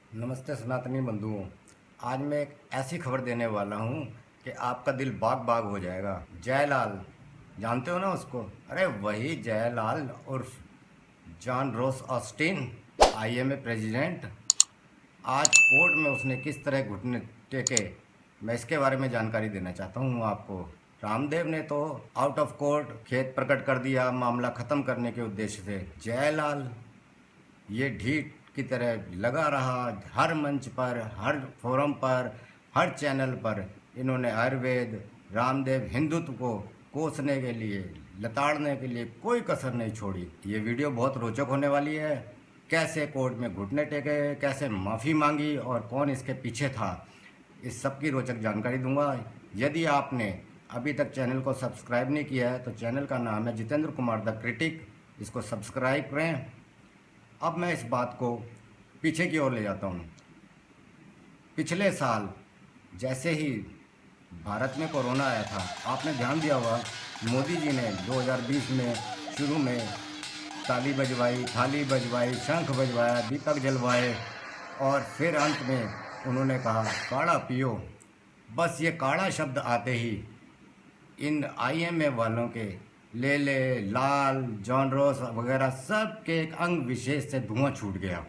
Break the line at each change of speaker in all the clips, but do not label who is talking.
नमस्ते सनातनी बंधुओं। आज मैं एक ऐसी खबर देने वाला हूँ कि आपका दिल बाग बाग हो जाएगा। जयलाल, जानते हो ना उसको? अरे वही जयलाल उर्फ जॉन रोस ऑस्टिन, आईएमए प्रेसिडेंट। आज कोर्ट में उसने किस तरह घुटने टेके, मैं इसके बारे में जानकारी देना चाहता हूँ आपको। रामदेव ने तो आउट ऑफ कोर्ट खेद प्रकट कर दिया मामला ख़त्म करने के उद्देश्य से। जयलाल ये ढीठ की तरह लगा रहा, हर मंच पर, हर फोरम पर, हर चैनल पर इन्होंने आयुर्वेद, रामदेव, हिंदुत्व को कोसने के लिए, लताड़ने के लिए कोई कसर नहीं छोड़ी। ये वीडियो बहुत रोचक होने वाली है। कैसे कोर्ट में घुटने टेके, कैसे माफ़ी मांगी और कौन इसके पीछे था, इस सब की रोचक जानकारी दूंगा। यदि आपने अभी तक चैनल को सब्सक्राइब नहीं किया है तो चैनल का नाम है जितेंद्र कुमार द क्रिटिक, इसको सब्सक्राइब करें। अब मैं इस बात को पीछे की ओर ले जाता हूँ। पिछले साल जैसे ही भारत में कोरोना आया था, आपने ध्यान दिया होगा, मोदी जी ने 2020 में शुरू में ताली बजवाई, थाली बजवाई, शंख बजवाया, दीपक जलवाए और फिर अंत में उन्होंने कहा काढ़ा पियो। बस ये काढ़ा शब्द आते ही इन आईएमए वालों के लेले, लाल, जॉन रोस वगैरह सब के एक अंग विशेष से धुआं छूट गया।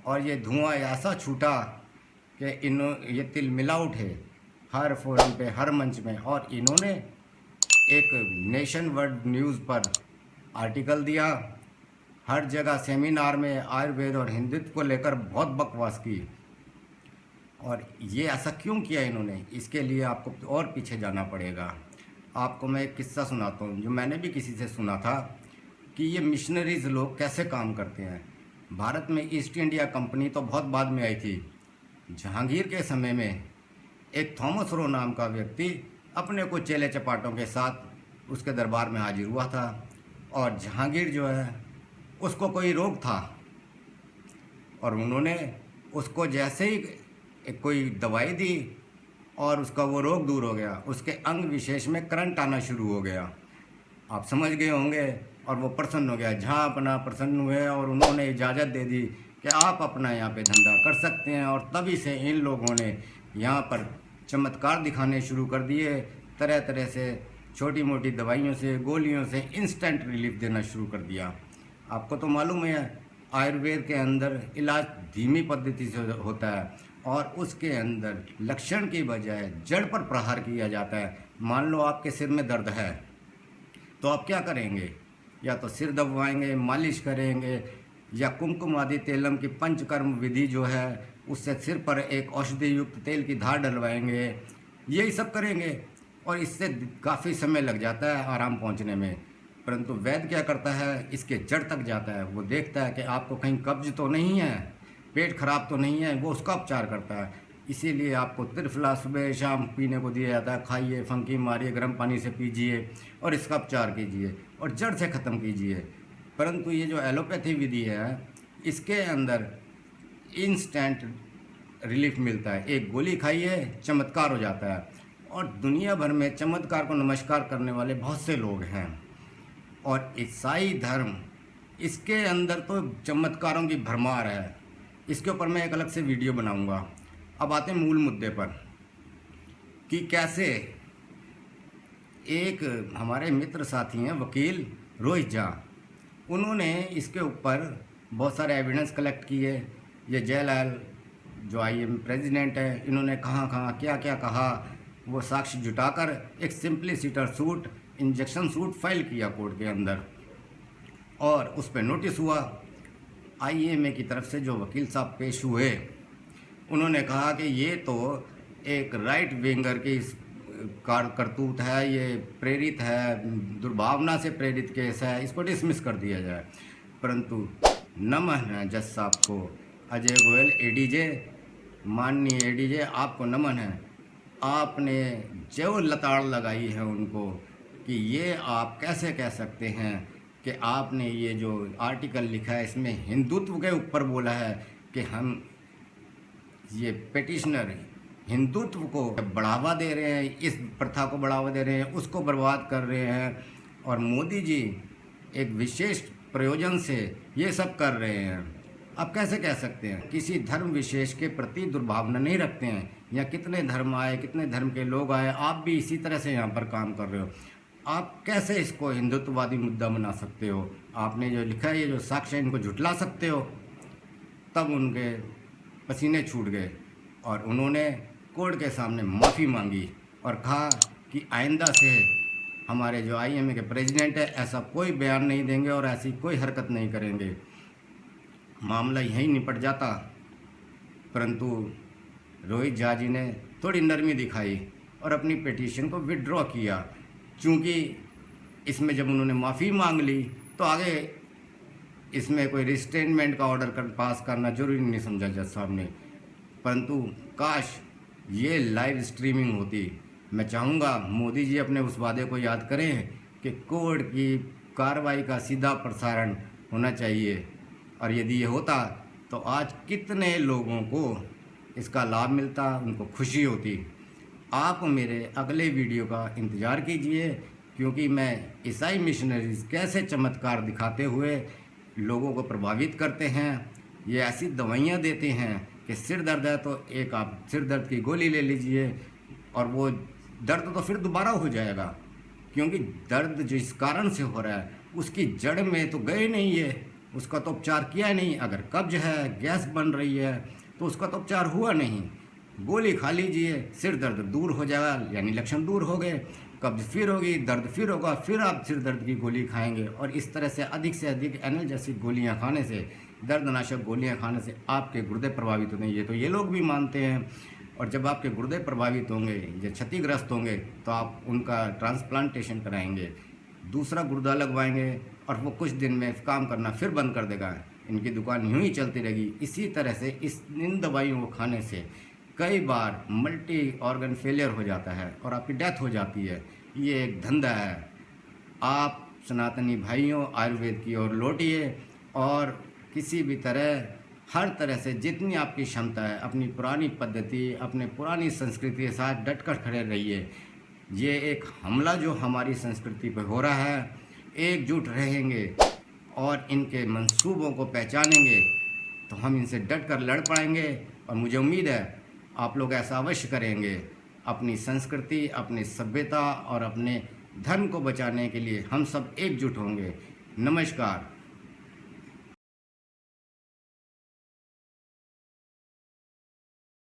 और ये धुआं ऐसा छूटा कि ये तिलमिला उठे हर फोरम पे, हर मंच में। और इन्होंने एक नेशन वर्ल्ड न्यूज़ पर आर्टिकल दिया, हर जगह सेमिनार में आयुर्वेद और हिंदुत्व को लेकर बहुत बकवास की। और ये ऐसा क्यों किया इन्होंने, इसके लिए आपको और पीछे जाना पड़ेगा। आपको मैं एक किस्सा सुनाता हूँ जो मैंने भी किसी से सुना था कि ये मिशनरीज़ लोग कैसे काम करते हैं। भारत में ईस्ट इंडिया कंपनी तो बहुत बाद में आई थी। जहांगीर के समय में एक थॉमस रो नाम का व्यक्ति अपने कुछ चेले चपाटों के साथ उसके दरबार में हाजिर हुआ था। और जहांगीर जो है, उसको कोई रोग था और उन्होंने उसको जैसे ही कोई दवाई दी और उसका वो रोग दूर हो गया, उसके अंग विशेष में करंट आना शुरू हो गया। आप समझ गए होंगे। और वो प्रसन्न हो गया, जहाँ अपना प्रसन्न हुए और उन्होंने इजाज़त दे दी कि आप अपना यहाँ पे धंधा कर सकते हैं। और तभी से इन लोगों ने यहाँ पर चमत्कार दिखाने शुरू कर दिए। तरह तरह से छोटी मोटी दवाइयों से, गोलियों से इंस्टेंट रिलीफ देना शुरू कर दिया। आपको तो मालूम है आयुर्वेद के अंदर इलाज धीमी पद्धति से होता है और उसके अंदर लक्षण की बजाय जड़ पर प्रहार किया जाता है। मान लो आपके सिर में दर्द है तो आप क्या करेंगे? या तो सिर दबवाएंगे, मालिश करेंगे, या कुमकुम आदि तेलम की पंचकर्म विधि जो है उससे सिर पर एक औषधि युक्त तेल की धार डलवाएंगे। यही सब करेंगे और इससे काफ़ी समय लग जाता है आराम पहुंचने में। परंतु वैद्य क्या करता है, इसके जड़ तक जाता है। वो देखता है कि आपको कहीं कब्ज तो नहीं है, पेट खराब तो नहीं है, वो उसका उपचार करता है। इसीलिए आपको त्रिफला सुबह शाम पीने को दिया जाता है। खाइए, फंकी मारिए, गर्म पानी से पीजिए और इसका उपचार कीजिए और जड़ से ख़त्म कीजिए। परंतु ये जो एलोपैथी विधि है, इसके अंदर इंस्टेंट रिलीफ मिलता है। एक गोली खाइए, चमत्कार हो जाता है। और दुनिया भर में चमत्कार को नमस्कार करने वाले बहुत से लोग हैं। और ईसाई धर्म, इसके अंदर तो चमत्कारों की भरमार है। इसके ऊपर मैं एक अलग से वीडियो बनाऊंगा। अब आते हैं मूल मुद्दे पर कि कैसे एक हमारे मित्र साथी हैं वकील रोहित झा, उन्होंने इसके ऊपर बहुत सारे एविडेंस कलेक्ट किए। ये जयलाल जो आईएम प्रेसिडेंट है, इन्होंने कहाँ कहाँ क्या क्या कहा, वो साक्ष्य जुटाकर एक सिंपलीसिटर सूट, इंजेक्शन सूट फाइल किया कोर्ट के अंदर। और उस पर नोटिस हुआ। आईएमए की तरफ से जो वकील साहब पेश हुए, उन्होंने कहा कि ये तो एक राइट विंगर की करतूत है, ये प्रेरित है, दुर्भावना से प्रेरित केस है, इसको डिसमिस कर दिया जाए। परंतु नमन है जज साहब को, अजय गोयल एडीजे, माननीय एडीजे, आपको नमन है। आपने जो लताड़ लगाई है उनको कि ये आप कैसे कह सकते हैं कि आपने ये जो आर्टिकल लिखा है इसमें हिंदुत्व के ऊपर बोला है कि हम ये पिटिशनर हिंदुत्व को बढ़ावा दे रहे हैं, इस प्रथा को बढ़ावा दे रहे हैं, उसको बर्बाद कर रहे हैं। और मोदी जी एक विशेष प्रयोजन से ये सब कर रहे हैं। आप कैसे कह सकते हैं? किसी धर्म विशेष के प्रति दुर्भावना नहीं रखते हैं। या कितने धर्म आए, कितने धर्म के लोग आए, आप भी इसी तरह से यहाँ पर काम कर रहे हो। आप कैसे इसको हिंदुत्ववादी मुद्दा बना सकते हो? आपने जो लिखा है, ये जो साक्ष्य, इनको झुठला सकते हो? तब उनके पसीने छूट गए और उन्होंने कोर्ट के सामने माफ़ी मांगी और कहा कि आइंदा से हमारे जो आईएमए के प्रेसिडेंट है ऐसा कोई बयान नहीं देंगे और ऐसी कोई हरकत नहीं करेंगे। मामला यहीं निपट जाता, परंतु रोहित झा जी ने थोड़ी नरमी दिखाई और अपनी पिटीशन को विड्रॉ किया। चूँकि इसमें जब उन्होंने माफ़ी मांग ली तो आगे इसमें कोई रिस्ट्रेनमेंट का ऑर्डर पास करना जरूरी नहीं समझा जज साहब ने। परंतु काश ये लाइव स्ट्रीमिंग होती। मैं चाहूँगा मोदी जी अपने उस वादे को याद करें कि कोर्ट की कार्रवाई का सीधा प्रसारण होना चाहिए, और यदि ये होता तो आज कितने लोगों को इसका लाभ मिलता, उनको खुशी होती। आप मेरे अगले वीडियो का इंतज़ार कीजिए, क्योंकि मैं ईसाई मिशनरीज कैसे चमत्कार दिखाते हुए लोगों को प्रभावित करते हैं। ये ऐसी दवाइयाँ देते हैं कि सिर दर्द है तो एक आप सिर दर्द की गोली ले लीजिए और वो दर्द तो फिर दोबारा हो जाएगा, क्योंकि दर्द जिस कारण से हो रहा है उसकी जड़ में तो गए नहीं है, उसका तो उपचार किया नहीं। अगर कब्ज है, गैस बन रही है, तो उसका तो उपचार हुआ नहीं। गोली खा लीजिए, सिर दर्द दूर हो जाएगा, यानी लक्षण दूर हो गए। कब्ज फिर होगी, दर्द फिर होगा, फिर आप सिर दर्द की गोली खाएंगे, और इस तरह से अधिक एनाल्जेसिक गोलियां खाने से, दर्दनाशक गोलियां खाने से आपके गुर्दे प्रभावित होते हैं। ये तो ये लोग भी मानते हैं। और जब आपके गुर्दे प्रभावित होंगे या क्षतिग्रस्त होंगे तो आप उनका ट्रांसप्लांटेशन कराएंगे, दूसरा गुर्दा लगवाएंगे, और वो कुछ दिन में काम करना फिर बंद कर देगा। इनकी दुकान यूँ ही चलती रहेगी। इसी तरह से इन दवाइयों को खाने से कई बार मल्टी ऑर्गन फेलियर हो जाता है और आपकी डेथ हो जाती है। ये एक धंधा है। आप सनातनी भाइयों आयुर्वेद की ओर लौटिए और किसी भी तरह, हर तरह से जितनी आपकी क्षमता है, अपनी पुरानी पद्धति, अपने पुरानी संस्कृति के साथ डटकर खड़े रहिए। ये एक हमला जो हमारी संस्कृति पर हो रहा है, एकजुट रहेंगे और इनके मंसूबों को पहचानेंगे तो हम इनसे डटकर लड़ पाएंगे। और मुझे उम्मीद है आप लोग ऐसा अवश्य करेंगे। अपनी संस्कृति, अपनी सभ्यता और अपने धर्म को बचाने के लिए हम सब एकजुट होंगे। नमस्कार।